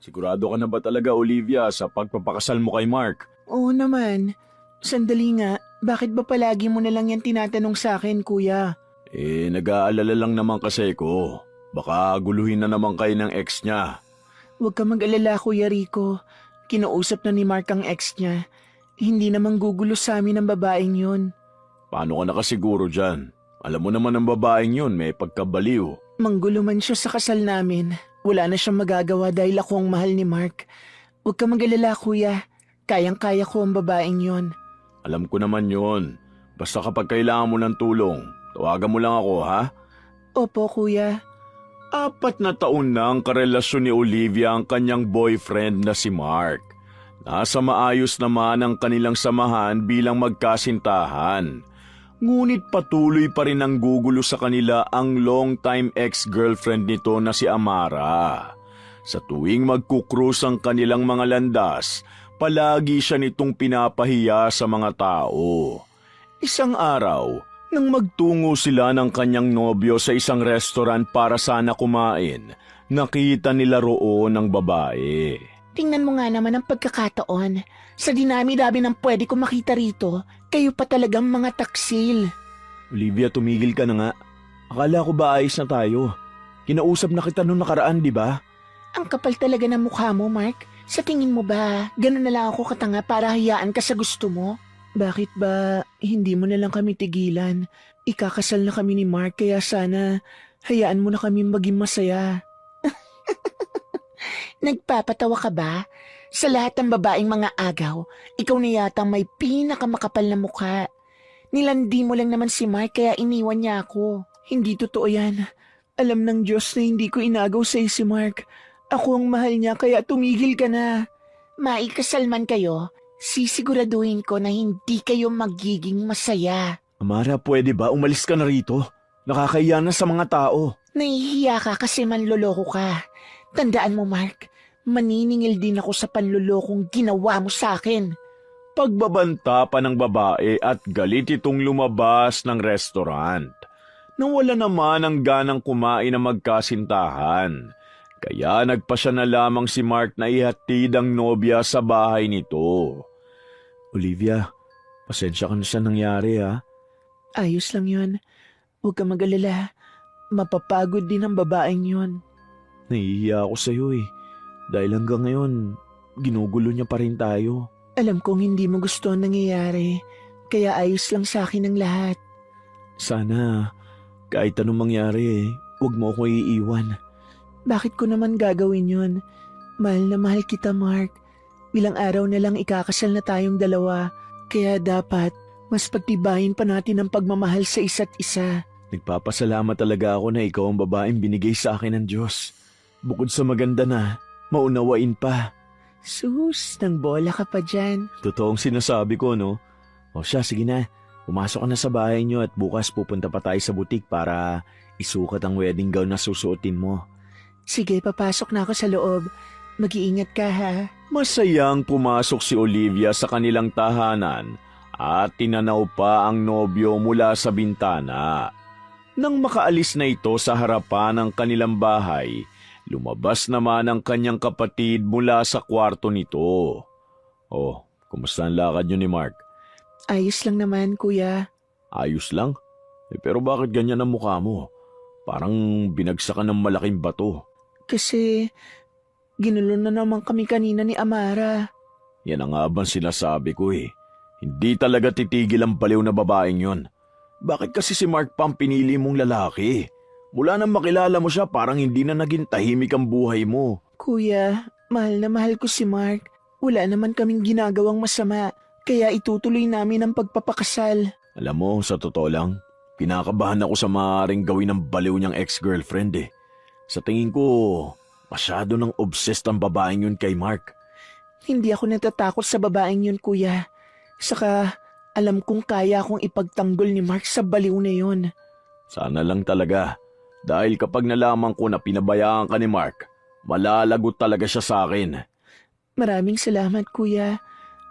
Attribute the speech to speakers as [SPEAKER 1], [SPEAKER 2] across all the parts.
[SPEAKER 1] Sigurado ka na ba talaga, Olivia, sa pagpapakasal mo kay Mark?
[SPEAKER 2] Oo naman. Sandali nga, bakit ba palagi mo na lang yan tinatanong sa akin, kuya?
[SPEAKER 1] Nag-aalala lang naman kasi ko. Baka guluhin na naman kayo ng ex niya.
[SPEAKER 2] Huwag ka mag-alala, Kuya Rico. Kinausap na ni Mark ang ex niya. Hindi naman gugulo sa amin ang babaeng yun.
[SPEAKER 1] Paano ka nakasiguro dyan? Alam mo naman ang babaeng yun, may pagkabaliw.
[SPEAKER 2] Manggulo man siya sa kasal namin. Wala na siyang magagawa dahil ako ang mahal ni Mark. Huwag ka mag-alala, Kuya. Kayang-kaya ko ang babaeng yun.
[SPEAKER 1] Alam ko naman yun. Basta kapag kailangan mo ng tulong, tawagan mo lang ako, ha?
[SPEAKER 2] Opo, Kuya.
[SPEAKER 1] 4 na taon na ang karelasyon ni Olivia ang kanyang boyfriend na si Mark. Nasa maayos naman ang kanilang samahan bilang magkasintahan. Ngunit patuloy pa rin ang gugulo sa kanila ang long-time ex-girlfriend nito na si Amara. Sa tuwing magkukrus ang kanilang mga landas, palagi siya nitong pinapahiya sa mga tao. Isang araw, nang magtungo sila ng kanyang nobyo sa isang restaurant para sana kumain, nakita nila roon ang babae.
[SPEAKER 2] Tingnan mo nga naman ang pagkakataon. Sa dinami-dami ng pwede ko makita rito, kayo pa talagang mga taksil.
[SPEAKER 1] Olivia, tumigil ka na nga. Akala ko ba ayos na tayo? Kinausap na kita nung nakaraan, di ba?
[SPEAKER 2] Ang kapal talaga ng mukha mo, Mark. Sa tingin mo ba, ganun na lang ako katanga para hayaan ka sa gusto mo? Bakit ba hindi mo na lang kami tigilan? Ikakasal na kami ni Mark kaya sana hayaan mo na kami maging masaya. Nagpapatawa ka ba? Sa lahat ng babaeng mga agaw, ikaw na yatang may pinakamakapal na mukha. Nilandi mo lang naman si Mark kaya iniwan niya ako. Hindi totoo yan. Alam ng Diyos na hindi ko inagaw sa'yo si Mark. Ako ang mahal niya kaya tumigil ka na. Maikasal man kayo, sisiguraduhin ko na hindi kayo magiging masaya.
[SPEAKER 1] Amara, pwede ba umalis ka na rito? Nakakahiya na sa mga tao.
[SPEAKER 2] Nahihiya ka kasi manloloko ka. Tandaan mo, Mark, maniningil din ako sa panlolokong ginawa mo sa akin.
[SPEAKER 1] Pagbabanta pa ng babae at galit itong lumabas ng restaurant. Nawala naman ang ganang kumain na magkasintahan. Kaya nagpasya na lamang si Mark na ihatid ang nobya sa bahay nito. Olivia, pasensya ka na sa nangyari, ha?
[SPEAKER 2] Ayos lang yun. Huwag ka mag-alala. Mapapagod din ang babaeng yun.
[SPEAKER 1] Nahihiya ako sa'yo Dahil hanggang ngayon, ginugulo niya pa rin tayo.
[SPEAKER 2] Alam kong hindi mo gusto ang nangyayari, kaya ayos lang sa akin ang lahat.
[SPEAKER 1] Sana, kahit anong mangyari, huwag mo ako iiwan.
[SPEAKER 2] Bakit ko naman gagawin yun? Mahal na mahal kita, Mark. Bilang araw na lang ikakasal na tayong dalawa, kaya dapat mas pagtibayin pa natin ang pagmamahal sa isa't isa.
[SPEAKER 1] Nagpapasalamat talaga ako na ikaw ang babaeng binigay sa akin ng Diyos. Bukod sa maganda na, maunawain pa.
[SPEAKER 2] Sus, nang bola ka pa dyan.
[SPEAKER 1] Totoong sinasabi ko, no? O siya, sige na. Pumasok ka na sa bahay niyo at bukas pupunta pa tayo sa butik para isukat ang wedding gown na susuotin mo.
[SPEAKER 2] Sige, papasok na ako sa loob. Mag-iingat ka, ha?
[SPEAKER 1] Masayang pumasok si Olivia sa kanilang tahanan at tinanaw pa ang nobyo mula sa bintana. Nang makaalis na ito sa harapan ng kanilang bahay, lumabas naman ang kanyang kapatid mula sa kwarto nito. Oh, kumusta ang lakad niyo ni Mark?
[SPEAKER 2] Ayos lang naman, kuya.
[SPEAKER 1] Ayos lang? Pero bakit ganyan ang mukha mo? Parang binagsakan ng malaking bato.
[SPEAKER 2] Kasi ginulo na naman kami kanina ni Amara.
[SPEAKER 1] Yan ang nga bang sinasabi ko Hindi talaga titigil ang baliw na babaeng yon. Bakit kasi si Mark pa ang pinili mong lalaki? Mula nang makilala mo siya parang hindi na naging tahimik ang buhay mo.
[SPEAKER 2] Kuya, mahal na mahal ko si Mark. Wala naman kaming ginagawang masama, kaya itutuloy namin ang pagpapakasal.
[SPEAKER 1] Alam mo, sa totoo lang, pinakabahan ako sa maaaring gawin ng baliw niyang ex-girlfriend Sa tingin ko, masyado nang obsessed ang babaeng yun kay Mark.
[SPEAKER 2] Hindi ako natatakot sa babaeng yun, kuya. Saka, alam kong kaya akong ipagtanggol ni Mark sa baliw na yun.
[SPEAKER 1] Sana lang talaga. Dahil kapag nalaman ko na pinabayaan ka ni Mark, malalagot talaga siya sa akin.
[SPEAKER 2] Maraming salamat, kuya.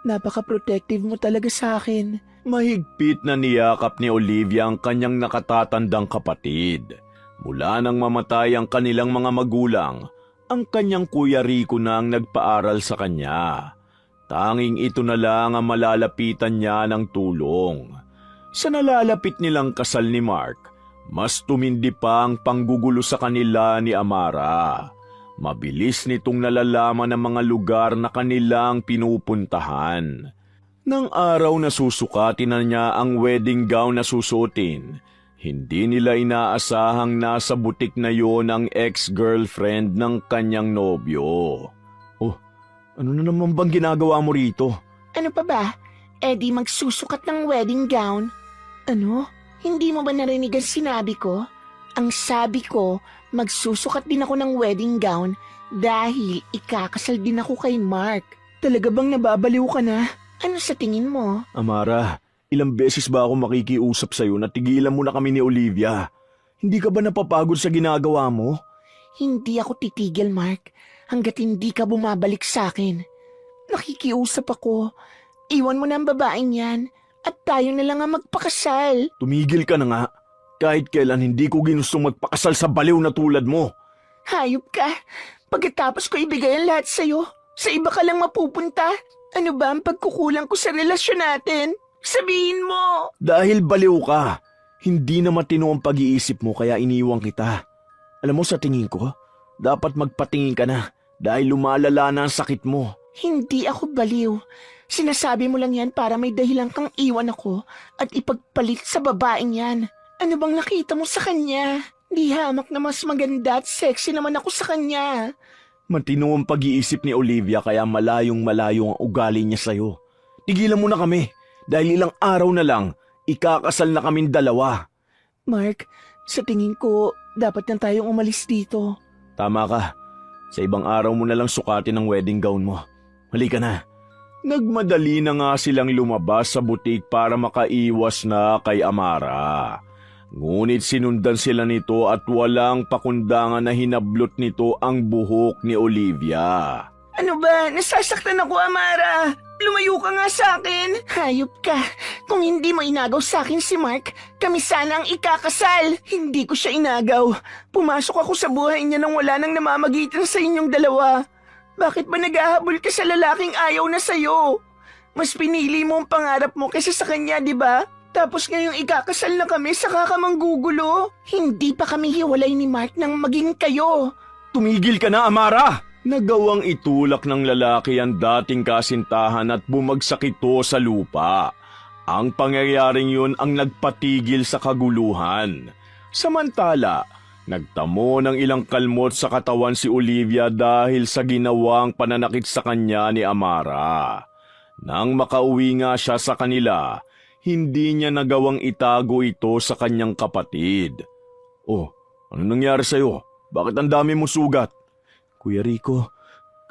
[SPEAKER 2] Napaka-protective mo talaga sa akin.
[SPEAKER 1] Mahigpit na niyakap ni Olivia ang kanyang nakatatandang kapatid. Mula nang mamatay ang kanilang mga magulang, Ang kanyang Kuya Rico na ang nagpaaral sa kanya. Tanging ito na lang ang malalapitan niya ng tulong. Sa nalalapit nilang kasal ni Mark, mas tumindi pa ang panggugulo sa kanila ni Amara. Mabilis nitong nalalaman ang mga lugar na kanilang pinupuntahan. Nang araw na susukatin na niya ang wedding gown na susuotin, hindi nila inaasahang nasa butik na yon ang ex-girlfriend ng kanyang nobyo. Oh, ano na naman bang ginagawa mo rito?
[SPEAKER 2] Ano pa ba? Eh di magsusukat ng wedding gown. Ano? Hindi mo ba narinig ang sinabi ko? Ang sabi ko, magsusukat din ako ng wedding gown dahil ikakasal din ako kay Mark. Talaga bang nababaliw ka na? Ano sa tingin mo?
[SPEAKER 1] Amara, ilang beses ba ako makikiusap sa'yo na tigilan mo na kami ni Olivia? Hindi ka ba napapagod sa ginagawa mo?
[SPEAKER 2] Hindi ako titigil, Mark, hanggat hindi ka bumabalik sa akin. Nakikiusap ako. Iwan mo na ang babaeng yan at tayo na lang ang magpakasal.
[SPEAKER 1] Tumigil ka na nga. Kahit kailan hindi ko ginustong magpakasal sa baliw na tulad mo.
[SPEAKER 2] Hayop ka. Pagkatapos ko ibigay ang lahat sa'yo, sa iba ka lang mapupunta. Ano ba ang pagkukulang ko sa relasyon natin? Sabihin mo!
[SPEAKER 1] Dahil baliw ka. Hindi na matino ang pag-iisip mo kaya iniwan kita. Alam mo sa tingin ko, dapat magpatingin ka na dahil lumalala na ang sakit mo.
[SPEAKER 2] Hindi ako baliw. Sinasabi mo lang yan para may dahilan kang iwan ako at ipagpalit sa babaeng yan. Ano bang nakita mo sa kanya? Di hamak na mas maganda at sexy naman ako sa kanya.
[SPEAKER 1] Matino ang pag-iisip ni Olivia kaya malayong-malayo ang ugali niya sa'yo. Tigilan mo na kami dahil ilang araw na lang, ikakasal na kaming dalawa.
[SPEAKER 2] Mark, sa tingin ko, dapat na tayong umalis dito.
[SPEAKER 1] Tama ka. Sa ibang araw mo na lang sukatin ang wedding gown mo. Halika na. Nagmadali na nga silang lumabas sa butik para makaiwas na kay Amara. Ngunit sinundan sila nito at walang pakundangan na hinablot nito ang buhok ni Olivia.
[SPEAKER 2] Ano ba? Nasasaktan ako, Amara. Lumayo ka nga sa akin. Hayop ka. Kung hindi mo inagaw sa akin si Mark, kami sana ang ikakasal. Hindi ko siya inagaw. Pumasok ako sa buhay niya nang wala nang namamagitan sa inyong dalawa. Bakit ba nag-ahabol ka sa lalaking ayaw na sa'yo? Mas pinili mo ang pangarap mo kaysa sa kanya, di ba? Tapos ngayong ikakasal na kami, saka ka manggugulo. Hindi pa kami hiwalay ni Mark nang maging kayo.
[SPEAKER 1] Tumigil ka na, Amara! Nagawang itulak ng lalaki ang dating kasintahan at bumagsak ito sa lupa. Ang pangyayaring yun ang nagpatigil sa kaguluhan. Samantala, nagtamo ng ilang kalmot sa katawan si Olivia dahil sa ginawang pananakit sa kanya ni Amara. Nang makauwi nga siya sa kanila, hindi niya nagawang itago ito sa kanyang kapatid. Oh, ano nangyari sa'yo? Bakit ang dami mo sugat? Kuya Rico,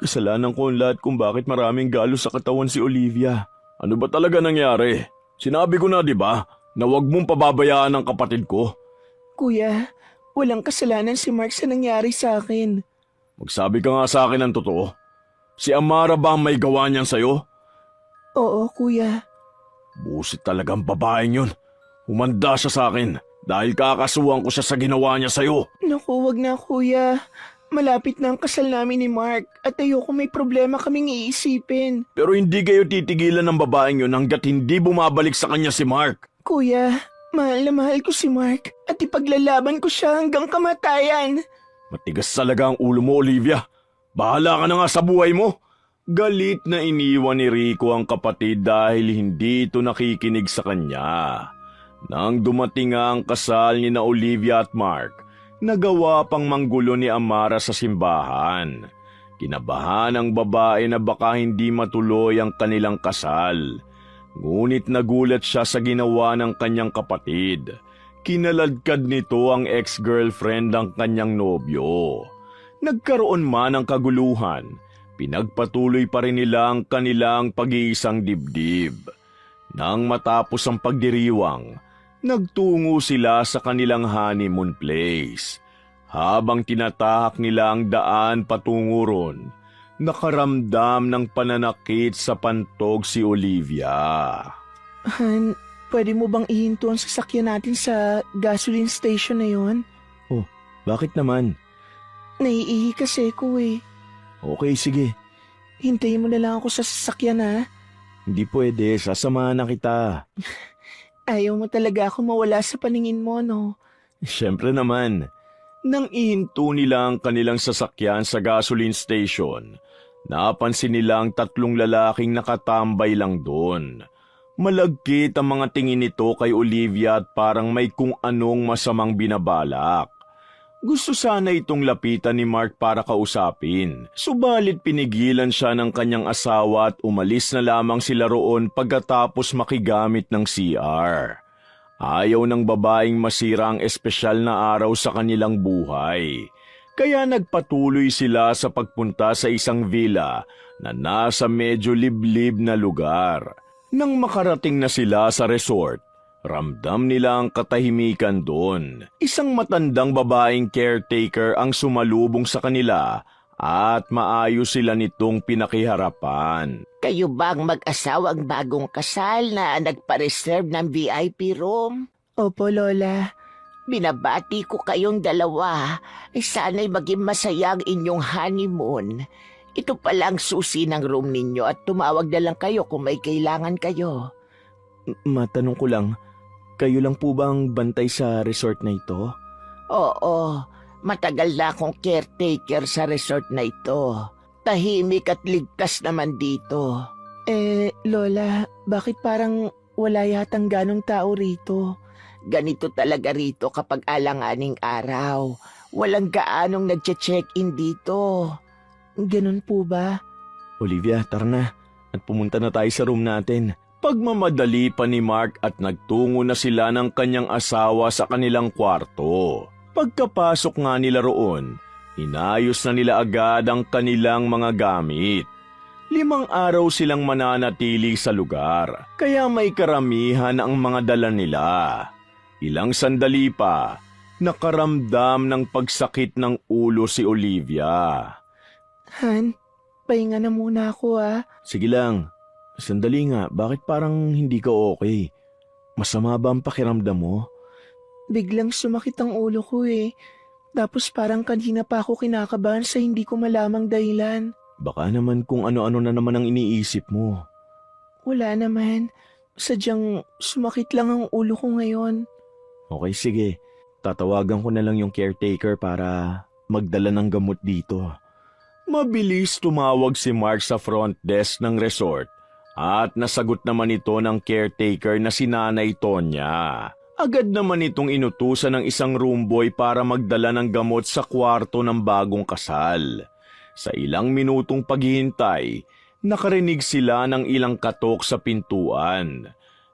[SPEAKER 1] kasalanan ko ang lahat kung bakit maraming galos sa katawan si Olivia. Ano ba talaga nangyari? Sinabi ko na, di ba, na huwag mong pababayaan ang kapatid ko.
[SPEAKER 2] Kuya, walang kasalanan si Mark sa nangyari sa akin.
[SPEAKER 1] Magsabi ka nga sa akin ng totoo. Si Amara ba ang may gawa niyan sa'yo?
[SPEAKER 2] Oo, kuya.
[SPEAKER 1] Busit talagang babaeng yun. Humanda siya sa akin dahil kakasuhan ko siya sa ginawa niya sa'yo.
[SPEAKER 2] Naku, wag na kuya. Malapit na ang kasal namin ni Mark at ayoko may problema kaming iisipin.
[SPEAKER 1] Pero hindi kayo titigilan ng babaeng yun hanggat hindi bumabalik sa kanya si Mark.
[SPEAKER 2] Kuya, mahal na mahal ko si Mark at ipaglalaban ko siya hanggang kamatayan.
[SPEAKER 1] Matigas talaga ang ulo mo, Olivia. Bahala ka na nga sa buhay mo. Galit na iniwan ni Rico ang kapatid dahil hindi ito nakikinig sa kanya. Nang dumating nga ang kasal ni na Olivia at Mark, nagawa pang manggulo ni Amara sa simbahan. Kinabahan ang babae na baka hindi matuloy ang kanilang kasal. Ngunit nagulat siya sa ginawa ng kanyang kapatid. Kinaladkad nito ang ex-girlfriend ng kanyang nobyo. Nagkaroon man ng kaguluhan, pinagpatuloy pa rin nila ang kanilang pag-iisang dibdib. Nang matapos ang pagdiriwang, nagtungo sila sa kanilang honeymoon place. Habang tinatahak nila ang daan patungo ron, nakaramdam ng pananakit sa pantog si Olivia.
[SPEAKER 2] Han, pwede mo bang ihinto ang sasakyan natin sa gasoline station na yon?
[SPEAKER 1] Oh, bakit naman?
[SPEAKER 2] Naiihi kasi ko eh.
[SPEAKER 1] Okay, sige.
[SPEAKER 2] Hintayin mo na lang ako sa sasakyan ha.
[SPEAKER 1] Hindi pwede, sasamahan na kita.
[SPEAKER 2] Ayaw mo talaga ako mawala sa paningin mo, no?
[SPEAKER 1] Siyempre naman. Nang ihinto nila ang kanilang sasakyan sa gasoline station, napansin nila ang 3 lalaking nakatambay lang doon. Malagkit ang mga tingin nito kay Olivia at parang may kung anong masamang binabalak. Gusto sana itong lapitan ni Mark para kausapin, subalit pinigilan siya ng kanyang asawa at umalis na lamang sila roon pagkatapos makigamit ng CR. Ayaw ng babaeng masira ang espesyal na araw sa kanilang buhay. Kaya nagpatuloy sila sa pagpunta sa isang villa na nasa medyo liblib na lugar. Nang makarating na sila sa resort, ramdam nila ang katahimikan doon. Isang matandang babaeng caretaker ang sumalubong sa kanila at maayos sila nitong pinakiharapan.
[SPEAKER 2] Kayo bang mag-asawang bagong kasal na nagpa-reserve ng VIP room? Opo, Lola. Binabati ko kayong dalawa. Sana'y maging masaya ang inyong honeymoon. Ito palang susi ng room ninyo at tumawag na lang kayo kung may kailangan kayo.
[SPEAKER 1] Matanong ko lang, kayo lang po bang bantay sa resort na ito?
[SPEAKER 2] Oo, matagal na akong caretaker sa resort na ito. Tahimik at ligtas naman dito. Lola, bakit parang wala yatang ganong tao rito? Ganito talaga rito kapag alanganing araw. Walang gaanong nagche-check-in dito. Ganun po ba?
[SPEAKER 1] Olivia, tara na at pumunta na tayo sa room natin. Pagmamadali pa ni Mark at nagtungo na sila ng kanyang asawa sa kanilang kwarto. Pagkapasok nga nila roon, inayos na nila agad ang kanilang mga gamit. 5 araw silang mananatili sa lugar, kaya may karamihan ang mga dala nila. Ilang sandali pa, nakaramdam ng pagsakit ng ulo si Olivia.
[SPEAKER 2] Han, pahinga na muna ako ah.
[SPEAKER 1] Sige lang, sandali nga, bakit parang hindi ka okay? Masama ba ang pakiramdam mo?
[SPEAKER 2] Biglang sumakit ang ulo ko eh. Tapos parang kanina pa ako kinakabahan sa hindi ko malamang dahilan.
[SPEAKER 1] Baka naman kung ano-ano na naman ang iniisip mo.
[SPEAKER 2] Wala naman. Sadyang sumakit lang ang ulo ko ngayon.
[SPEAKER 1] Okay, sige. Tatawagan ko na lang yung caretaker para magdala ng gamot dito. Mabilis tumawag si Mark sa front desk ng resort at nasagot naman ito ng caretaker na si Nanay Tonya. Agad naman itong inutusan ng isang roomboy para magdala ng gamot sa kwarto ng bagong kasal. Sa ilang minutong paghihintay, nakarinig sila ng ilang katok sa pintuan.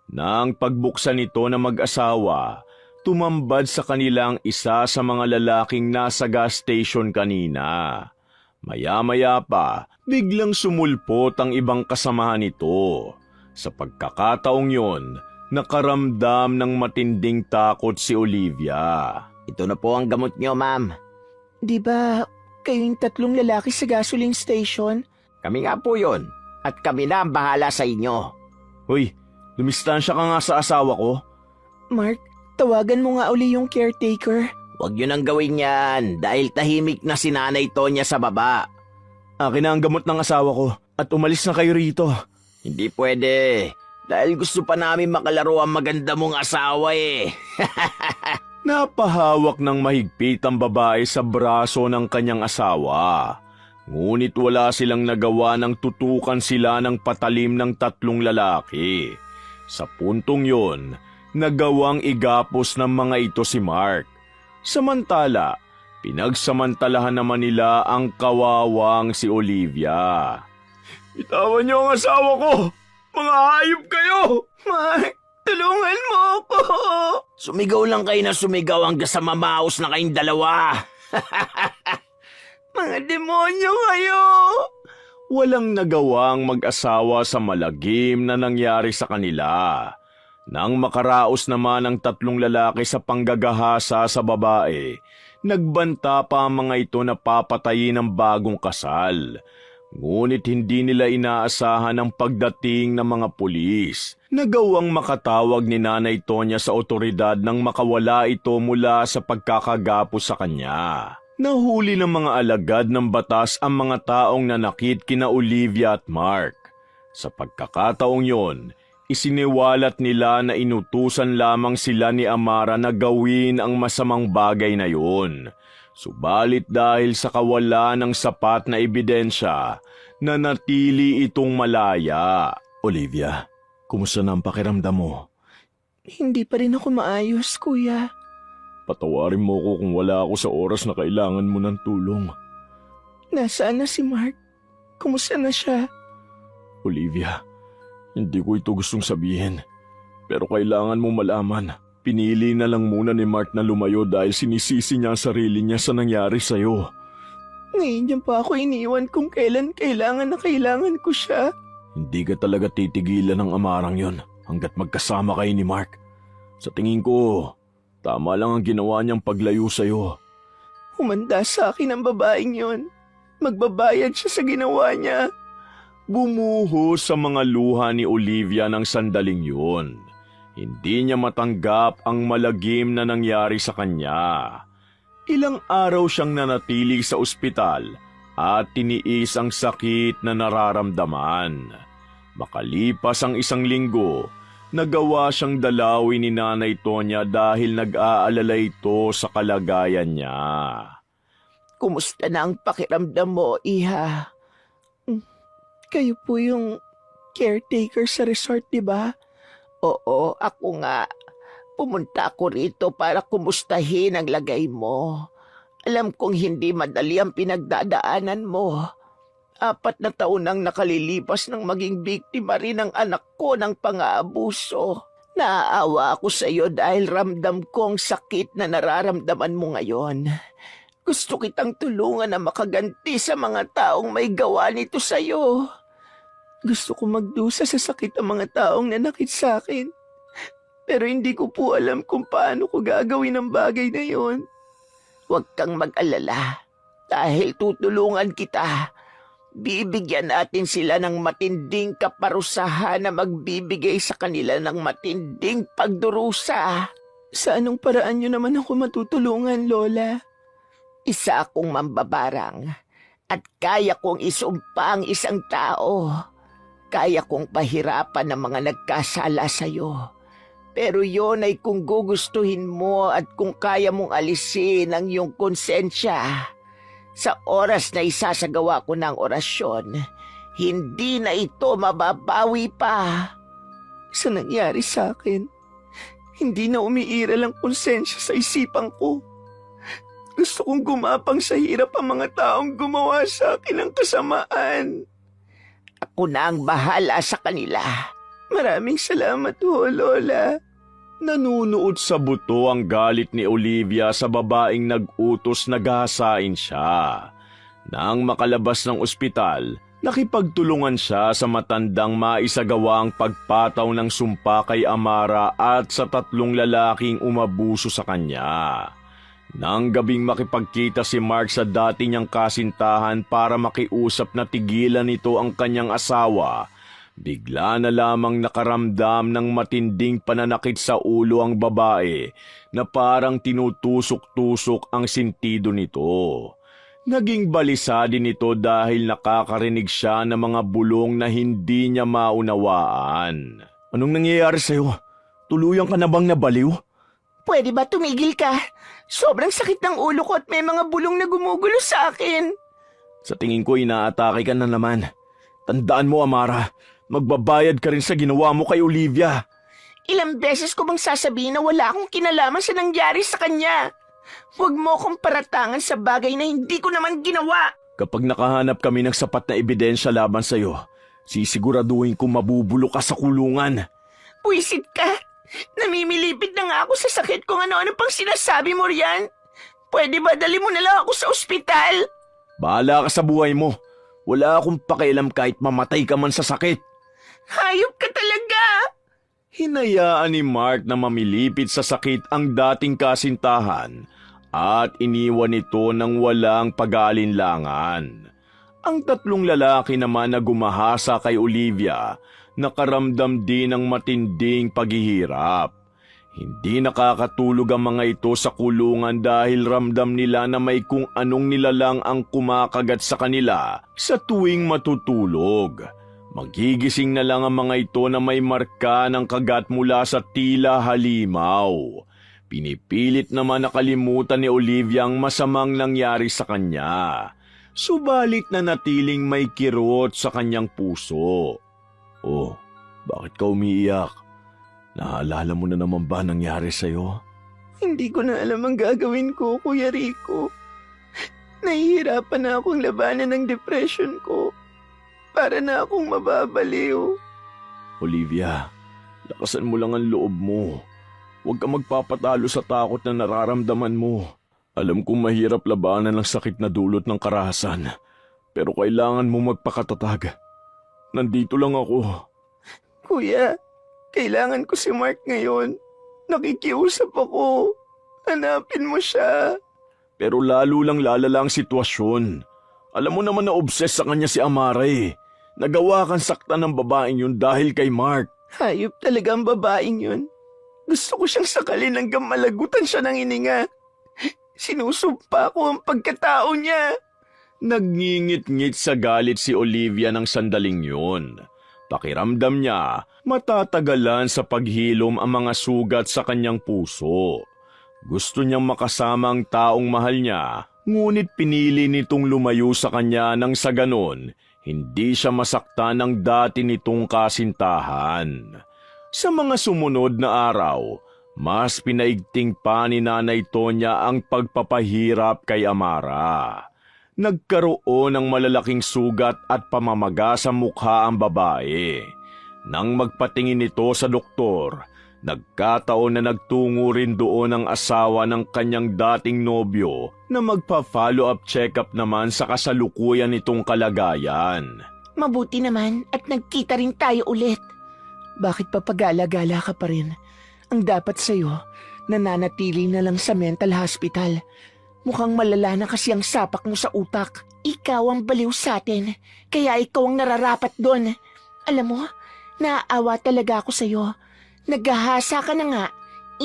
[SPEAKER 1] Nang pagbuksan nito ng mag-asawa, tumambad sa kanilang isa sa mga lalaking nasa gas station kanina. Maya-maya pa, biglang sumulpot ang ibang kasamahan nito. Sa pagkakataong yon, nakaramdam ng matinding takot si Olivia.
[SPEAKER 2] Ito na po ang gamot niyo, ma'am. Di ba kayong 3 lalaki sa gasoline station?
[SPEAKER 3] Kami nga po yun. At kami na ang bahala sa inyo.
[SPEAKER 1] Hoy, lumistansya ka nga sa asawa ko.
[SPEAKER 2] Mark, tawagan mo nga uli yung caretaker.
[SPEAKER 3] Huwag nyo nang gawin yan dahil tahimik na si Nanay Tonya sa baba.
[SPEAKER 1] Akin na ang gamot ng asawa ko at umalis na kayo rito.
[SPEAKER 3] Hindi pwede dahil gusto pa namin makalaro ang maganda mong asawa eh.
[SPEAKER 1] Napahawak ng mahigpit ang babae sa braso ng kanyang asawa. Ngunit wala silang nagawa nang tutukan sila ng patalim ng 3 lalaki. Sa puntong yon, nagawang igapos ng mga ito si Mark. Samantala, pinagsamantalahan naman nila ang kawawang si Olivia. Bitawan niyo ang asawa ko! Mga hayop kayo!
[SPEAKER 2] Mark, tulungan mo ako!
[SPEAKER 3] Sumigaw lang kayo na sumigaw hanggang sa mamaos na kayong dalawa.
[SPEAKER 2] Mga demonyo kayo!
[SPEAKER 1] Walang nagawang mag-asawa sa malagim na nangyari sa kanila. Nang makaraos naman ang 3 lalaki sa panggagahasa sa babae, nagbanta pa ang mga ito na papatayin ng bagong kasal. Ngunit hindi nila inaasahan ang pagdating ng mga pulis. Nagawang makatawag ni Nanay Tonya sa otoridad nang makawala ito mula sa pagkakagapos sa kanya. Nahuli ng mga alagad ng batas ang mga taong nanakit kina Olivia at Mark. Sa pagkakataong yon, isiniwalat nila na inutusan lamang sila ni Amara na gawin ang masamang bagay na yon. Subalit dahil sa kawalan ng sapat na ebidensya, nanatili itong malaya. Olivia, kumusta na ang pakiramdam mo?
[SPEAKER 2] Hindi pa rin ako maayos, kuya.
[SPEAKER 1] Patawarin mo ko kung wala ako sa oras na kailangan mo ng tulong.
[SPEAKER 2] Nasaan na si Mark? Kumusta na siya?
[SPEAKER 1] Olivia, hindi ko ito gustong sabihin. Pero kailangan mo malaman. Pinili na lang muna ni Mark na lumayo dahil sinisisi niya ang sarili niya sa nangyari sa'yo.
[SPEAKER 2] Ngayon niya pa ako iniwan kung kailan kailangan na kailangan ko siya.
[SPEAKER 1] Hindi ka talaga titigilan ng amarang yon hanggat magkasama kayo ni Mark. Sa tingin ko, tama lang ang ginawa niyang paglayo sa'yo.
[SPEAKER 2] Humanda sa akin ang babaeng yon. Magbabayad siya sa ginawa niya.
[SPEAKER 1] Bumuhos sa mga luha ni Olivia ng sandaling yun. Hindi niya matanggap ang malagim na nangyari sa kanya. Ilang araw siyang nanatili sa ospital at tiniis ang sakit na nararamdaman. Makalipas ang 1 linggo, nagawa siyang dalawin ni Nanay Tonya dahil nag-aalala ito sa kalagayan niya.
[SPEAKER 2] Kumusta na ang pakiramdam mo, Iha? Kayo po yung caretaker sa resort, di ba? Oo, ako nga. Pumunta ako rito para kumustahin ang lagay mo. Alam kong hindi madali ang pinagdadaanan mo. 4 na taon nang nakalilipas nang maging biktima rin ang anak ko ng pang-aabuso. Naaawa ako sa iyo dahil ramdam ko ang sakit na nararamdaman mo ngayon. Gusto kitang tulungan na makaganti sa mga taong may gawa nito sa iyo. Gusto ko magdusa sa sakit ang mga taong nanakit sa akin. Pero hindi ko po alam kung paano ko gagawin ang bagay na yon. Huwag kang mag-alala. Dahil tutulungan kita. Bibigyan natin sila ng matinding kaparusahan na magbibigay sa kanila ng matinding pagdurusa. Sa anong paraan nyo naman ako matutulungan, Lola? Isa akong mambabarang at kaya kong isumpa ang isang tao. Kaya kong pahirapan ang mga nagkasala sa'yo. Pero yon ay kung gugustuhin mo at kung kaya mong alisin ang iyong konsensya. Sa oras na isasagawa ko ng orasyon, hindi na ito mababawi pa. Sa nangyari sa akin, hindi na umiiral ang konsensya sa isipan ko. Gusto kong gumapang sa hirap ang mga taong gumawa sa akin ng kasamaan. Ako na ang bahala sa kanila. Maraming salamat ho, Lola.
[SPEAKER 1] Nanunuot sa buto ang galit ni Olivia sa babaeng nag-utos na gahasain siya. Nang makalabas ng ospital, nakipagtulungan siya sa matandang maisagawa ang pagpataw ng sumpa kay Amara at sa 3 lalaking umabuso sa kanya. Nang gabing makipagkita si Mark sa dati niyang kasintahan para makiusap na tigilan nito ang kanyang asawa, bigla na lamang nakaramdam ng matinding pananakit sa ulo ang babae na parang tinutusok-tusok ang sentido nito. Naging balisa din ito dahil nakakarinig siya ng mga bulong na hindi niya maunawaan. Anong nangyayari sa'yo? Tuluyan ka na bang nabaliw?
[SPEAKER 2] Pwede ba tumigil ka? Sobrang sakit ng ulo ko at may mga bulong na gumugulo sa akin.
[SPEAKER 1] Sa tingin ko inaatake ka na naman. Tandaan mo, Amara, magbabayad ka rin sa ginawa mo kay Olivia.
[SPEAKER 2] Ilang beses ko bang sasabihin na wala akong kinalaman sa nangyari sa kanya? Huwag mo akong paratangan sa bagay na hindi ko naman ginawa.
[SPEAKER 1] Kapag nakahanap kami ng sapat na ebidensya laban sa'yo, sisiguraduhin kong mabubulok ka sa kulungan.
[SPEAKER 2] Puwisit ka. Namimilipit na nga ako sa sakit kung ano-ano pang sinasabi mo riyan. Pwede ba dali mo na lang ako sa ospital?
[SPEAKER 1] Bahala ka sa buhay mo. Wala akong pakialam kahit mamatay ka man sa sakit.
[SPEAKER 2] Hayop ka talaga!
[SPEAKER 1] Hinayaan ni Mark na mamilipit sa sakit ang dating kasintahan at iniwan ito ng walang pag-aalinlangan. Ang 3 lalaki naman na gumahasa kay Olivia nakaramdam din ng matinding paghihirap. Hindi nakakatulog ang mga ito sa kulungan dahil ramdam nila na may kung anong nilalang ang kumakagat sa kanila sa tuwing matutulog. Magigising na lang ang mga ito na may marka ng kagat mula sa tila halimaw. Pinipilit naman nakalimutan ni Olivia ang masamang nangyari sa kanya. Subalit na natiling may kirot sa kanyang puso. Oh, bakit ka umiiyak? Naalala mo na naman ba nangyari sa'yo?
[SPEAKER 2] Hindi ko na alam ang gagawin ko, Kuya Rico. Nahihirapan na akong labanan ng depression ko. Para na akong mababaliw.
[SPEAKER 1] Olivia, lakasan mo lang ang loob mo. Huwag ka magpapatalo sa takot na nararamdaman mo. Alam kong mahirap labanan ang sakit na dulot ng karahasan. Pero kailangan mo magpakatatag. Nandito lang ako.
[SPEAKER 2] Kuya, kailangan ko si Mark ngayon. Nakikiusap ako. Hanapin mo siya.
[SPEAKER 1] Pero lalo lang lalala ang sitwasyon. Alam mo naman na obses sa kanya si Amara eh. Nagawa kang saktan ng babaeng yun dahil kay Mark.
[SPEAKER 2] Hayop talaga ang babaeng yun. Gusto ko siyang sakalin hanggang malagutan siya ng ininga. Sinusumpa ko ang pagkatao niya.
[SPEAKER 1] Nagngingit-ngit sa galit si Olivia ng sandaling yun. Pakiramdam niya, matatagalan sa paghilom ang mga sugat sa kanyang puso. Gusto niyang makasama ang taong mahal niya, ngunit pinili nitong lumayo sa kanya nang sa ganon, hindi siya masaktan ng dati nitong kasintahan. Sa mga sumunod na araw, mas pinaigting pa ni Nanay Tonya ang pagpapahirap kay Amara. Nagkaroon ng malalaking sugat at pamamaga sa mukha ang babae. Nang magpatingin ito sa doktor, nagkataon na nagtungo rin doon ang asawa ng kanyang dating nobyo na magpa-follow-up check-up naman sa kasalukuyan nitong kalagayan.
[SPEAKER 2] Mabuti naman at nagkita rin tayo ulit. Bakit pa pagala-gala ka pa rin? Ang dapat sa'yo, nananatili na lang sa mental hospital. Mukhang malala na kasi ang sapak mo sa utak. Ikaw ang baliw sa atin, kaya ikaw ang nararapat doon. Alam mo, naaawa talaga ako sa'yo. Naghahasa ka na nga,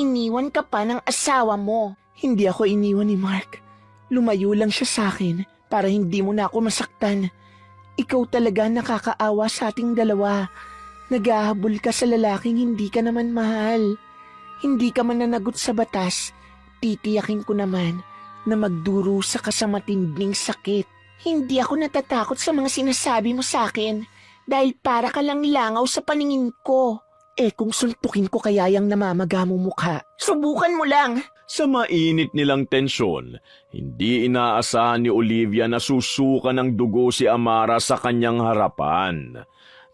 [SPEAKER 2] iniwan ka pa ng asawa mo. Hindi ako iniwan ni Mark. Lumayo lang siya sa akin para hindi mo na ako masaktan. Ikaw talaga nakakaawa sa ating dalawa. Naghahabol ka sa lalaking hindi ka naman mahal. Hindi ka mananagot sa batas. Titiyakin ko naman na magdurusa ka sa matinding sakit. Hindi ako natatakot sa mga sinasabi mo sa akin dahil para ka lang langaw sa paningin ko. Kung suntukin ko kaya yung namamaga mong mukha, subukan mo lang.
[SPEAKER 1] Sa mainit nilang tensyon, hindi inaasahan ni Olivia na susuka ng dugo si Amara sa kanyang harapan.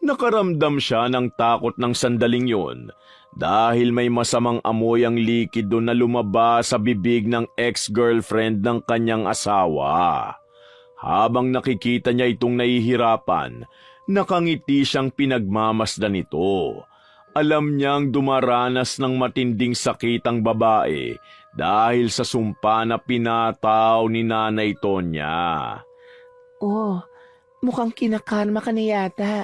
[SPEAKER 1] Nakaramdam siya ng takot ng sandaling yun dahil may masamang amoy ang likido na lumabas sa bibig ng ex-girlfriend ng kanyang asawa. Habang nakikita niya itong nahihirapan, nakangiti siyang pinagmamasdan nito. Alam niyang dumaranas ng matinding sakit ang babae dahil sa sumpa na pinataw ni Nanay Tonya.
[SPEAKER 2] Oh, mukhang kinakarma ka na yata.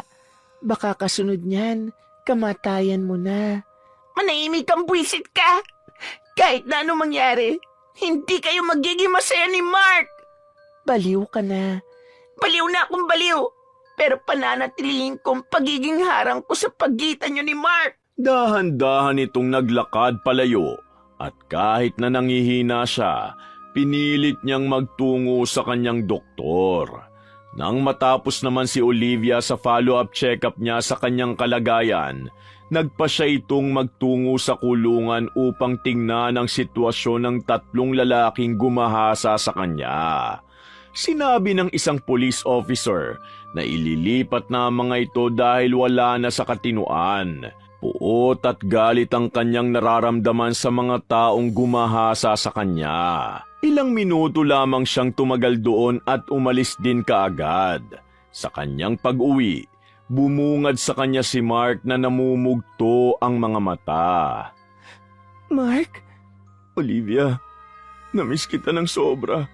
[SPEAKER 2] Baka kasunod niyan, kamatayan mo na. Manahimik kang buwisit ka! Kahit na ano mangyari, hindi kayo magiging masaya ni Mark! Baliw ka na. Baliw na akong baliw! Pero pananatilihin kong pagiging harang ko sa pagitan niyo ni Mark!
[SPEAKER 1] Dahan-dahan itong naglakad palayo at kahit na nangihina siya, pinilit niyang magtungo sa kanyang doktor. Nang matapos naman si Olivia sa follow-up check-up niya sa kanyang kalagayan, nagpa siya itong magtungo sa kulungan upang tingnan ang sitwasyon ng tatlong lalaking gumahasa sa kanya. Sinabi ng isang police officer na ililipat na ang mga ito dahil wala na sa katinuan. Puot at galit ang kanyang nararamdaman sa mga taong gumahasa sa kanya. Ilang minuto lamang siyang tumagal doon at umalis din kaagad. Sa kanyang pag-uwi, bumungad sa kanya si Mark na namumugto ang mga mata.
[SPEAKER 2] Mark?
[SPEAKER 1] Olivia, namiss kita ng sobra.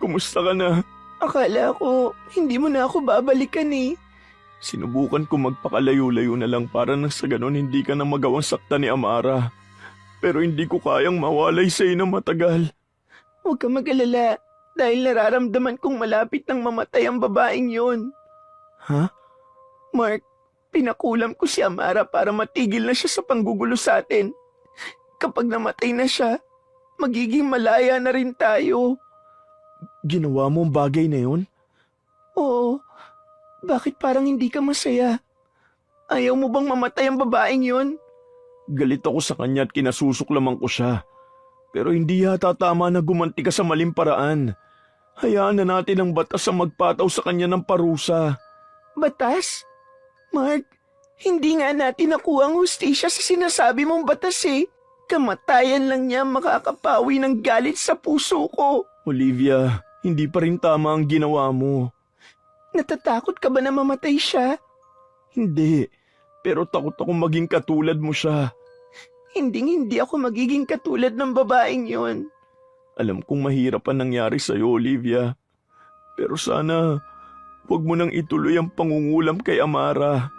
[SPEAKER 1] Kumusta ka na?
[SPEAKER 2] Akala ko, hindi mo na ako babalikan eh.
[SPEAKER 1] Sinubukan ko magpakalayo-layo na lang para nang sa ganon hindi ka na magawang sakta ni Amara. pero hindi ko kayang mawalay sa'yo na matagal.
[SPEAKER 2] Huwag ka mag-alala dahil nararamdaman kong malapit nang mamatay ang babaeng yon.
[SPEAKER 1] Ha?
[SPEAKER 2] Mark, pinakulam ko si Amara para matigil na siya sa panggugulo sa atin. Kapag namatay na siya, magiging malaya na rin tayo.
[SPEAKER 1] Ginawa mo ang bagay na yun?
[SPEAKER 2] Oo, bakit parang hindi ka masaya? Ayaw mo bang mamatay ang babaeng yon?
[SPEAKER 1] Galit ako sa kanya at kinasusuklaman ko siya. Pero hindi yata tama na gumanti ka sa maling paraan. Hayaan na natin ang batas ang magpataw sa kanya ng parusa.
[SPEAKER 2] Batas? Mark, hindi nga natin nakuha ang hustisya sa sinasabi mong batas eh. Kamatayan lang niya makakapawi ng galit sa puso ko.
[SPEAKER 1] Olivia, hindi pa rin tama ang ginawa mo.
[SPEAKER 2] Natatakot ka ba na mamatay siya?
[SPEAKER 1] Hindi, pero takot akong maging katulad mo siya.
[SPEAKER 2] Hindi ako magiging katulad ng babaeng yon.
[SPEAKER 1] Alam kong mahirap ang nangyari sa'yo, Olivia. Pero sana, huwag mo nang ituloy ang pangungulam kay Amara.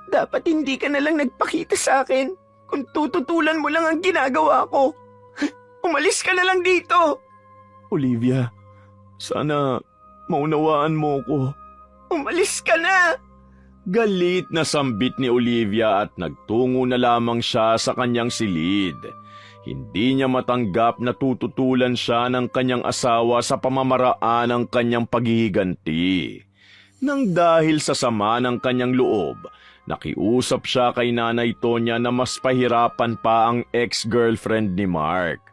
[SPEAKER 2] Dapat hindi ka na lang nagpakita sa akin kung tututulan mo lang ang ginagawa ko. Umalis ka na lang dito.
[SPEAKER 1] Olivia, sana maunawaan mo ko.
[SPEAKER 2] Umalis ka na.
[SPEAKER 1] Galit na sambit ni Olivia at nagtungo na lamang siya sa kanyang silid. Hindi niya matanggap na tututulan siya ng kanyang asawa sa pamamaraan ng kanyang paghihiganti. Nang dahil sa sama ng kanyang loob, nakiusap siya kay Nanay Tonya na mas pahirapan pa ang ex-girlfriend ni Mark.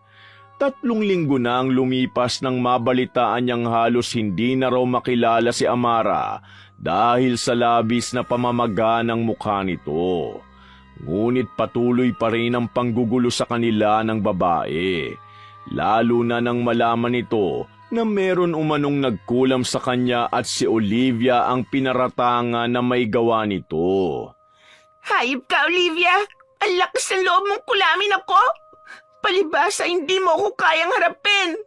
[SPEAKER 1] 3 linggo na ang lumipas nang mabalitaan niyang halos hindi na raw makilala si Amara dahil sa labis na pamamaga ng mukha nito. Ngunit patuloy pa rin ang panggugulo sa kanila ng babae, lalo na nang malaman nito na meron umanong nagkulam sa kanya at si Olivia ang pinaratangan na may gawa nito.
[SPEAKER 2] Hayop ka, Olivia! Ang lakas ng loob mong kulamin ako! Palibasa, hindi mo ako kayang harapin!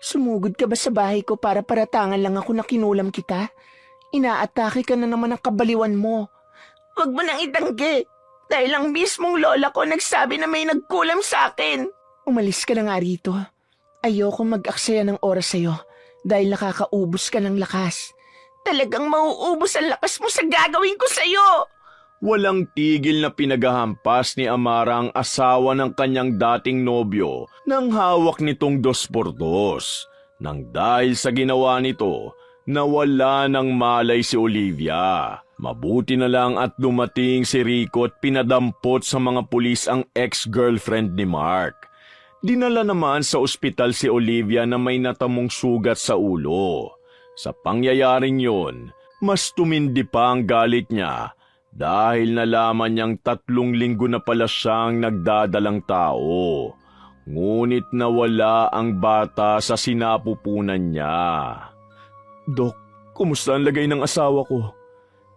[SPEAKER 2] Sumugod ka ba sa bahay ko para paratangan lang ako na kinulam kita? Inaatake ka na naman ang kabaliwan mo. Huwag mo nang itanggi, dahil ang mismong lola ko nagsabi na may nagkulam sa akin. Umalis ka na nga rito. Ayoko mag-aksaya ng oras sa'yo dahil nakakaubos ka ng lakas. Talagang mauubos ang lakas mo sa gagawin ko sa'yo!
[SPEAKER 1] Walang tigil na pinagahampas ni Amara ang asawa ng kanyang dating nobyo nang hawak nitong 2x2. Nang dahil sa ginawa nito, nawala ng malay si Olivia. Mabuti na lang at dumating si Rico at pinadampot sa mga pulis ang ex-girlfriend ni Mark. Dinala naman sa ospital si Olivia na may natamong sugat sa ulo. Sa pangyayaring yun, mas tumindi pa ang galit niya dahil nalaman niyang 3 linggo na pala siyang nagdadalang tao. Ngunit nawala ang bata sa sinapupunan niya. Dok, kumusta ang lagay ng asawa ko?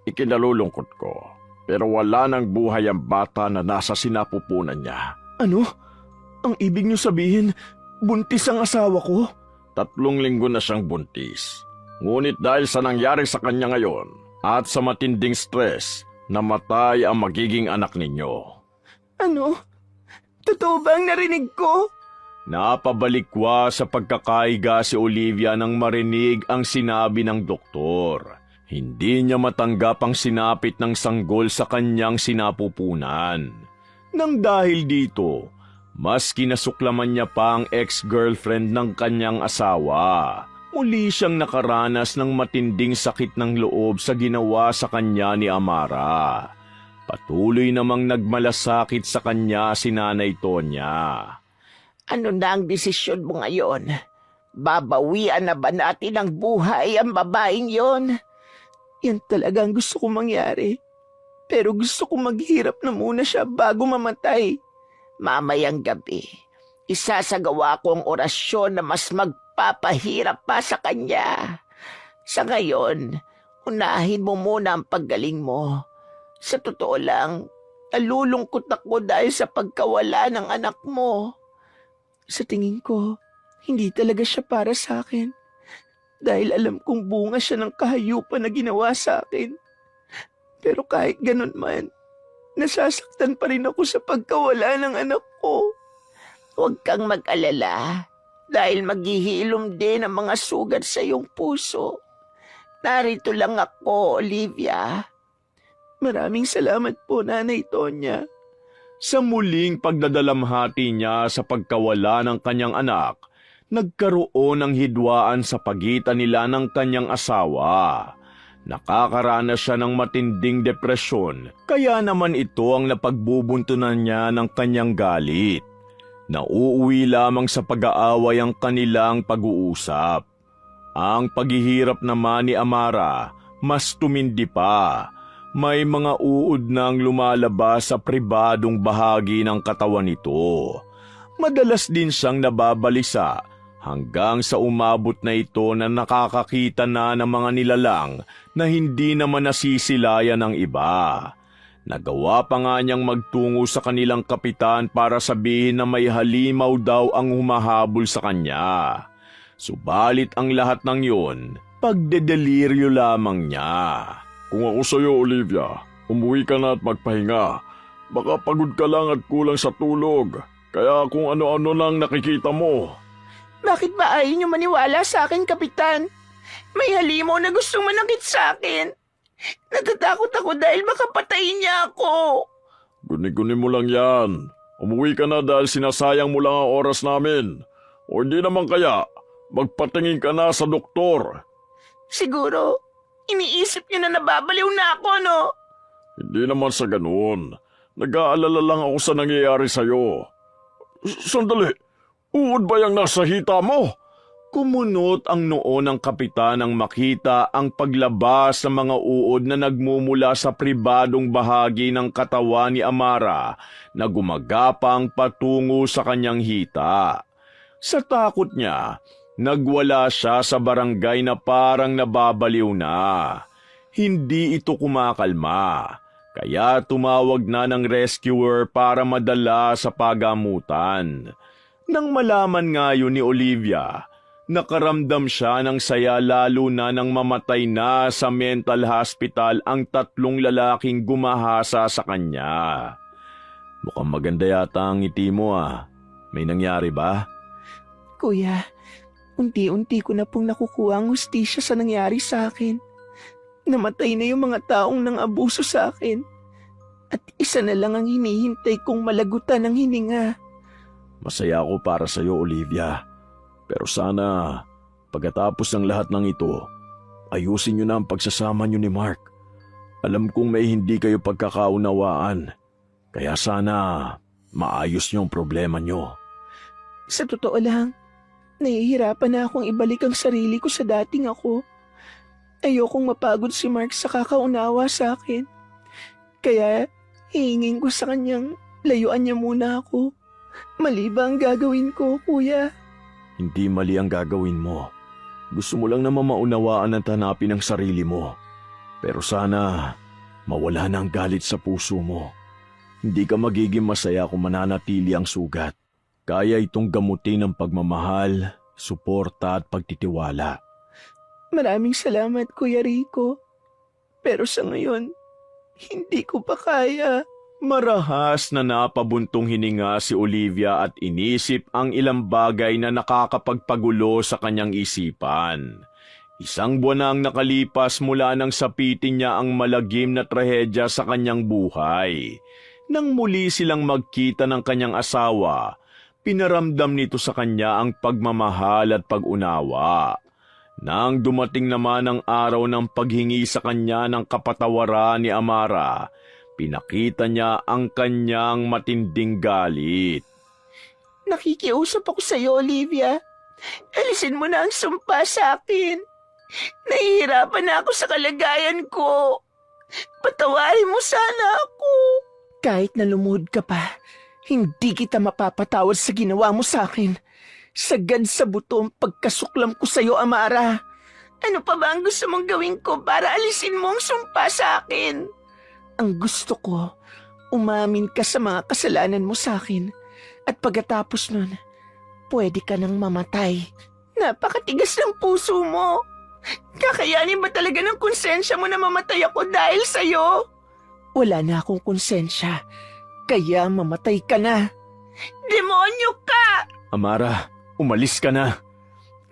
[SPEAKER 1] Ikinalulungkot ko, pero wala nang buhay ang bata na nasa sinapupunan niya. Ano? Ang ibig niyo sabihin, buntis ang asawa ko? 3 linggo na siyang buntis. Ngunit dahil sa nangyari sa kanya ngayon at sa matinding stress, namatay ang magiging anak ninyo.
[SPEAKER 2] Ano? Totoo ba ang narinig ko?
[SPEAKER 1] Napabalikwa sa pagkakaiga si Olivia nang marinig ang sinabi ng doktor. Hindi niya matanggap ang sinapit ng sanggol sa kanyang sinapupunan. Nang dahil dito, mas kinasuklaman niya pa ang ex-girlfriend ng kanyang asawa. Muli siyang nakaranas ng matinding sakit ng loob sa ginawa sa kanya ni Amara. Patuloy namang nagmalasakit sa kanya si Nanay Tonya.
[SPEAKER 2] Ano na ang desisyon mo ngayon? Babawian na ba natin ang buhay ang babaeng yon? Yan talaga ang gusto kong mangyari. Pero gusto kong maghirap na muna siya bago mamatay. Mamayang gabi, isasagawa ko ang orasyon na mas magpapahirap pa sa kanya. Sa ngayon, unahin mo muna ang paggaling mo. Sa totoo lang, nalulungkot ako dahil sa pagkawala ng anak mo. Sa tingin ko, hindi talaga siya para sa akin. Dahil alam kong bunga siya ng kahayupan na ginawa sa akin. Pero kahit ganun man, nasasaktan pa rin ako sa pagkawala ng anak ako. Huwag kang mag-alala dahil maghihilom din ang mga sugat sa iyong puso. Narito lang ako, Olivia. Maraming salamat po, Nanay Tonya.
[SPEAKER 1] Sa muling pagdadalamhati niya sa pagkawala ng kanyang anak, nagkaroon ng hidwaan sa pagitan nila ng kanyang asawa. Nakakaranas siya ng matinding depresyon, kaya naman ito ang napagbubuntunan niya ng kanyang galit. Nauuwi lamang sa pag-aaway ang kanilang pag-uusap. Ang paghihirap naman ni Amara, mas tumindi pa. May mga uod nang lumalabas sa pribadong bahagi ng katawan nito. Madalas din siyang nababalisa hanggang sa umabot na ito na nakakakita na ng mga nilalang na hindi naman nasisilayan ng iba. Nagawa pa nga niyang magtungo sa kanilang kapitan para sabihin na may halimaw daw ang humahabol sa kanya. Subalit ang lahat ng yun, pagdedeliryo lamang niya. Kung ako sa'yo, Olivia, umuwi ka na at magpahinga. Baka pagod ka lang at kulang sa tulog. Kaya kung ano-ano lang nakikita mo.
[SPEAKER 2] Bakit ba ayaw niyo maniwala sa akin, Kapitan? May halimaw na gustong manakit sa akin. Natatakot ako dahil baka patayin niya ako.
[SPEAKER 1] Guni-guni mo lang yan. Umuwi ka na dahil sinasayang mo lang ang oras namin. O hindi naman kaya, magpatingin ka na sa doktor.
[SPEAKER 2] Siguro, iniisip niyo na nababaliw na ako, no?
[SPEAKER 1] Hindi naman sa ganoon. Nag-aalala lang ako sa nangyayari sa'yo. Sandali, uod ba yung nasa hita mo? Kumunot ang noo ng kapitan nang makita ang paglabas ng mga uod na nagmumula sa pribadong bahagi ng katawan ni Amara na gumagapang patungo sa kanyang hita. Sa takot niya, nagwala siya sa barangay na parang nababaliw na. Hindi ito kumakalma, kaya tumawag na ng rescuer para madala sa pagamutan. Nang malaman nga yun ni Olivia, nakaramdam siya ng saya lalo na nang mamatay na sa mental hospital ang 3 lalaking gumahasa sa kanya. Mukhang maganda yata ang ngiti mo ah. May nangyari ba?
[SPEAKER 2] Kuya, unti-unti ko na pong nakukuha ang hustisya sa nangyari sa akin. Namatay na yung mga taong nang abuso sa akin. At isa na lang ang hinihintay kong malagutan ng hininga.
[SPEAKER 1] Masaya ako para sa iyo, Olivia. Pero sana, pagkatapos ng lahat ng ito, ayusin niyo na ang pagsasama niyo ni Mark. Alam kong may hindi kayo pagkakaunawaan. Kaya sana, maayos niyo ang problema niyo.
[SPEAKER 2] Sa totoo lang, nahihirapan na akong ibalik ang sarili ko sa dating ako. Ayokong mapagod si Mark sa kakaunawa sa akin. Kaya, hihingin ko sa kanyang layuan niya muna ako. Mali ba ang gagawin ko, kuya?
[SPEAKER 1] Hindi mali ang gagawin mo. Gusto mo lang naman maunawaan at hanapin ang sarili mo. Pero sana, mawala na ang galit sa puso mo. Hindi ka magiging masaya kung mananatili ang sugat. Kaya itong gamutin ng pagmamahal, suporta at pagtitiwala.
[SPEAKER 2] Maraming salamat, Kuya Rico. Pero sa ngayon, hindi ko pa kaya.
[SPEAKER 1] Marahas na napabuntong hininga si Olivia at inisip ang ilang bagay na nakakapagpagulo sa kanyang isipan. 1 buwan na ang nakalipas mula nang sapitin niya ang malagim na trahedya sa kanyang buhay. Nang muli silang magkita ng kanyang asawa, pinaramdam nito sa kanya ang pagmamahal at pag-unawa. Nang dumating naman ang araw ng paghingi sa kanya ng kapatawaran ni Amara, pinakita niya ang kanyang matinding galit.
[SPEAKER 2] Nakikiusap ako sa iyo, Olivia. Alisin mo na ang sumpa sa akin. Nahihirapan na ako sa kalagayan ko. Patawarin mo sana ako. Kahit na lumuhod ka pa, hindi kita mapapatawad sa ginawa mo sa akin. Sagad sa buto ang pagkasuklam ko sa iyo, Amara. Ano pa ba ang gusto mong gawin ko para alisin mo ang sumpa sa akin? Ang gusto ko, umamin ka sa mga kasalanan mo sa akin. At pagkatapos nun, pwede ka nang mamatay. Napakatigas ng puso mo. Kakayanin ba talaga ng konsensya mo na mamatay ako dahil sa'yo? Wala na akong konsensya, kaya mamatay ka na. Demonyo ka!
[SPEAKER 1] Amara, umalis ka na.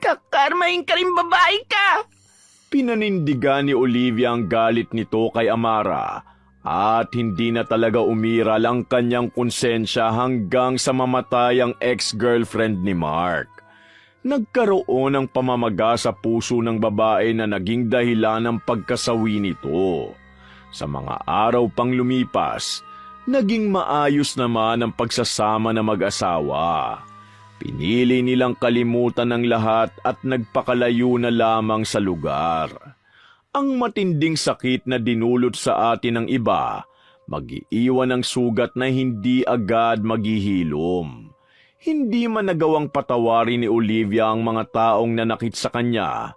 [SPEAKER 2] Kakarmahin ka rin babae ka!
[SPEAKER 1] Pinanindigan ni Olivia ang galit nito kay Amara at hindi na talaga umiral ang kanyang konsensya hanggang sa mamatay ang ex-girlfriend ni Mark. Nagkaroon ng pamamaga sa puso ng babae na naging dahilan ng pagkasawi nito. Sa mga araw pang lumipas, naging maayos naman ang pagsasama ng mag-asawa. Pinili nilang kalimutan ng lahat at nagpakalayo na lamang sa lugar. Ang matinding sakit na dinulot sa atin ng iba, mag-iiwan ng sugat na hindi agad maghihilom. Hindi man nagawang patawarin ni Olivia ang mga taong nanakit sa kanya.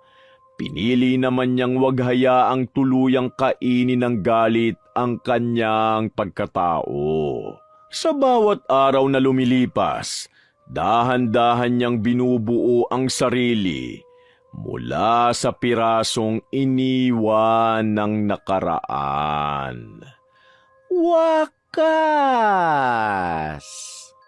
[SPEAKER 1] Pinili naman niyang wag hayaang tuluyang kainin ng galit ang kanyang pagkatao. Sa bawat araw na lumilipas, dahan-dahan niyang binubuo ang sarili mula sa pirasong iniwan ng nakaraan. Wakas!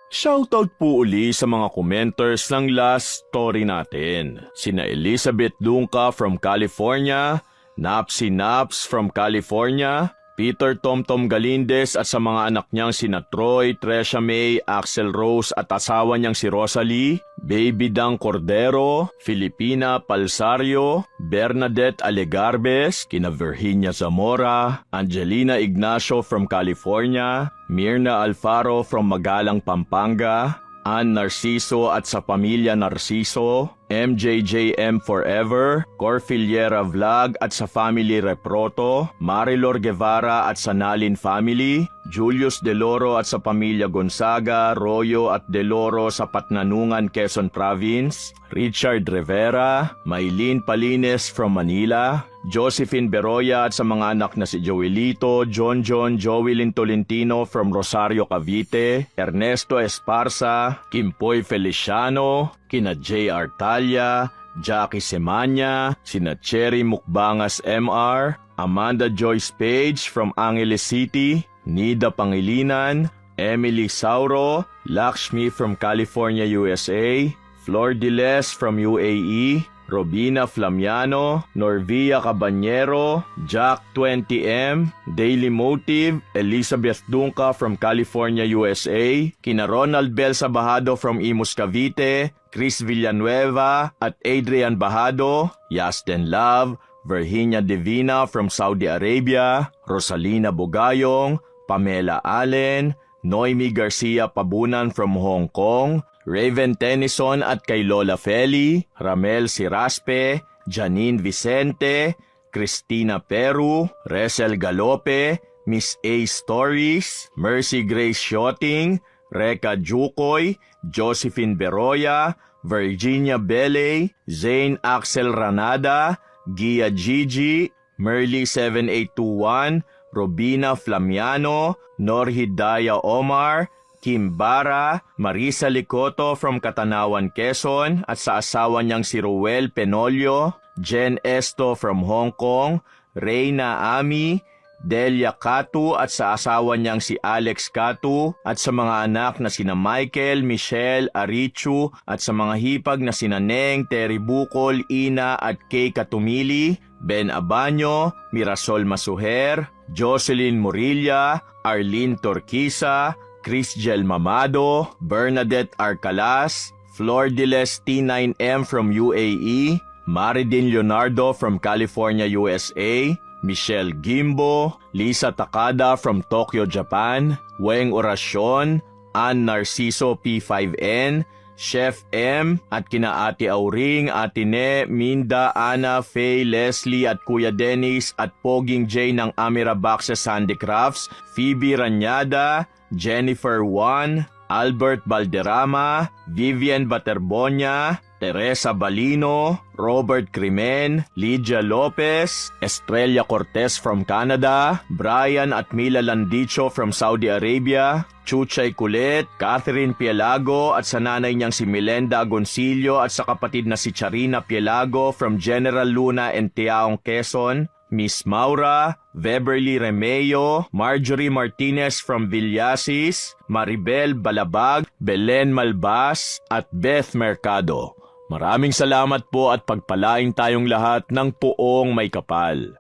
[SPEAKER 1] Shoutout po uli sa mga commenters ng last story natin. Sina Elizabeth Dunca from California, Napsi Naps from California, Peter Tomtom Galindez at sa mga anak niyang sina Troy, Tresha May, Axel Rose at asawa niyang si Rosalie, Baby Dang Cordero, Filipina Palsario, Bernadette Alegarbes, kina Virginia Zamora, Angelina Ignacio from California, Mirna Alfaro from Magalang, Pampanga, Ann Narciso at sa pamilya Narciso, MJJM Forever, Corfiliera Vlog at sa family Reproto, Marilor Guevara at sa Nalin family, Julius Deloro at sa pamilya Gonzaga, Royo at Deloro sa Patnanungan, Quezon Province, Richard Rivera, Maylene Palines from Manila, Josephine Beroya at sa mga anak na si Joelito, John Joelyn Tolentino from Rosario, Cavite, Ernesto Esparza, Kimpoy Feliciano, kina J.R. Talia, Jackie Semanya, sina Cherry Mukbangas MR, Amanda Joyce Page from Angeles City, Nida Pangilinan, Emily Sauro, Lakshmi from California, USA, Flor Diles from UAE, Robina Flamiano, Norvia Cabanyero, Jack 20M, Daily Motive, Elizabeth Dunca from California, USA, kina Ronald Bel Sabahado from Imus Cavite, Chris Villanueva at Adrian Bahado, Yasten Love, Virginia Divina from Saudi Arabia, Rosalina Bugayong, Pamela Allen, Noemi Garcia Pabunan from Hong Kong, Raven Tennyson at kay Lola Feli, Ramel Siraspe, Janine Vicente, Christina Peru, Resel Galope, Miss A Stories, Mercy Grace Shotting, Reka Jukoy, Josephine Beroya, Virginia Bele, Zane Axel Ranada, Gia Gigi, Merly 7821, Robina Flamiano, Norhidaya Omar, Kim Bara, Marisa Licoto from Katanawan, Quezon at sa asawa niyang si Ruel Penolio, Jen Esto from Hong Kong, Reyna Ami, Delia Catu at sa asawa niyang si Alex Catu at sa mga anak na sina Michael, Michelle, Arichu at sa mga hipag na sina Neng, Terry Bukol, Ina at Kay Katumili, Ben Abanyo, Mirasol Masuher, Jocelyn Murilla, Arlene Torquisa, Crisgel Mamado, Bernadette Arcalas, Flor Diles T9M from UAE, Maridin Leonardo from California, USA, Michelle Gimbo, Lisa Takada from Tokyo, Japan, Weng Oracion, Ann Narciso P5N, Chef M at kina Ate Auring, Ate Ne, Minda, Ana, Faye, Leslie at Kuya Dennis at Poging J ng Amira Boxes Handicrafts, Phoebe Ranyada, Jennifer Juan, Albert Balderrama, Vivian Baterbonia, Teresa Balino, Robert Crimen, Lydia Lopez, Estrella Cortez from Canada, Brian at Mila Landicho from Saudi Arabia, Chuchay Kulit, Catherine Pielago at sa nanay niyang si Melenda Agoncillo at sa kapatid na si Charina Pielago from General Luna and Tiaong, Quezon, Miss Maura, Beverly Remeo, Marjorie Martinez from Villasis, Maribel Balabag, Belen Malbas, at Beth Mercado. Maraming salamat po at pagpalain tayong lahat ng poong may kapal.